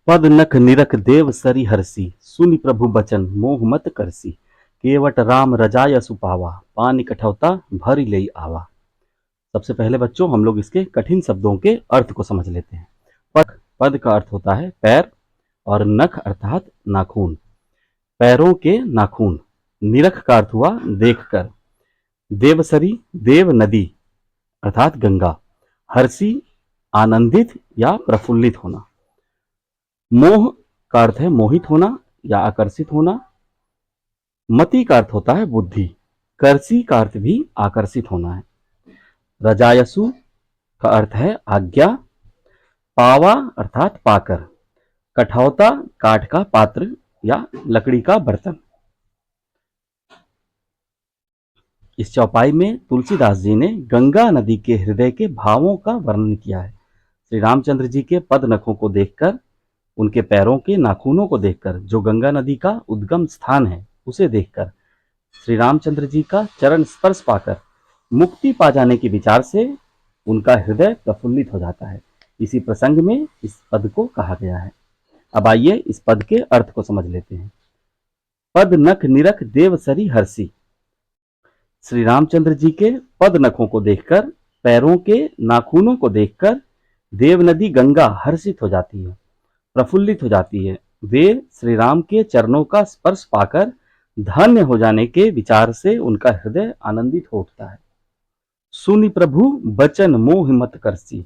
पद नख निरख देव सरी हरसी, सुनि प्रभु बचन मोह मत करसी। केवट राम रजाय सुपावा, पानी कठौता भरी ले आवा। सबसे पहले बच्चों हम लोग इसके कठिन शब्दों के अर्थ को समझ लेते हैं। पद पद का अर्थ होता है पैर और नख अर्थात नाखून, पैरों के नाखून। निरख का अर्थ हुआ देखकर। देवसरी देव नदी अर्थात गंगा। हर्षी आनंदित या प्रफुल्लित होना। मोह का अर्थ है मोहित होना या आकर्षित होना। मति का अर्थ होता है बुद्धि। कर्षी का अर्थ भी आकर्षित होना है। रजायसु का अर्थ है आज्ञा। पावा अर्थात पाकर। कठौता काठ का पात्र या लकड़ी का बर्तन। इस चौपाई में तुलसीदास जी ने गंगा नदी के हृदय के भावों का वर्णन किया है। श्री रामचंद्र जी के पद नखों को देखकर, उनके पैरों के नाखूनों को देखकर, जो गंगा नदी का उद्गम स्थान है उसे देखकर, श्री रामचंद्र जी का चरण स्पर्श पाकर मुक्ति पा जाने के विचार से उनका हृदय प्रफुल्लित हो जाता है। इसी प्रसंग में इस पद को कहा गया है। अब आइए इस पद के अर्थ को समझ लेते हैं। पद नख निरख देव सरी हर्षी। श्री रामचंद्र जी के पद नखों को देखकर, पैरों के नाखूनों को देखकर देव नदी गंगा हर्षित हो जाती है, प्रफुल्लित हो जाती है। वे श्री राम के चरणों का स्पर्श पाकर धन्य हो जाने के विचार से उनका हृदय आनंदित हो उठता है। सुनि प्रभु बचन मोह मत करसी।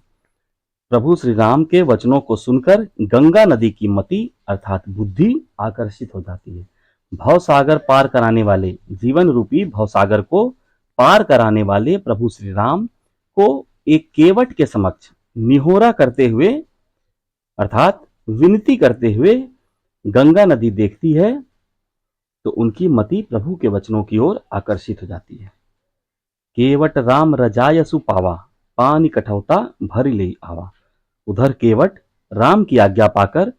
प्रभु श्री राम के वचनों को सुनकर गंगा नदी की मति अर्थात बुद्धि आकर्षित हो जाती है। भवसागर पार कराने वाले, जीवन रूपी भवसागर को पार कराने वाले प्रभु श्री राम को एक केवट के समक्ष निहोरा करते हुए अर्थात विनती करते हुए गंगा नदी देखती है तो उनकी मति प्रभु के वचनों की ओर आकर्षित हो जाती है। केवट राम रजाय सुपावा, पानी कठौता भरी ले आवा। उधर केवट राम की आज्ञा पाकर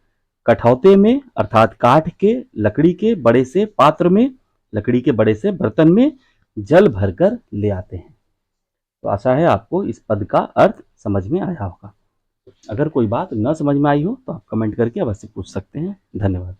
कठौते में अर्थात काठ के लकड़ी के बड़े से पात्र में, लकड़ी के बड़े से बर्तन में जल भरकर ले आते हैं। तो आशा है आपको इस पद का अर्थ समझ में आया होगा। अगर कोई बात न समझ में आई हो तो आप कमेंट करके अवश्य पूछ सकते हैं। धन्यवाद।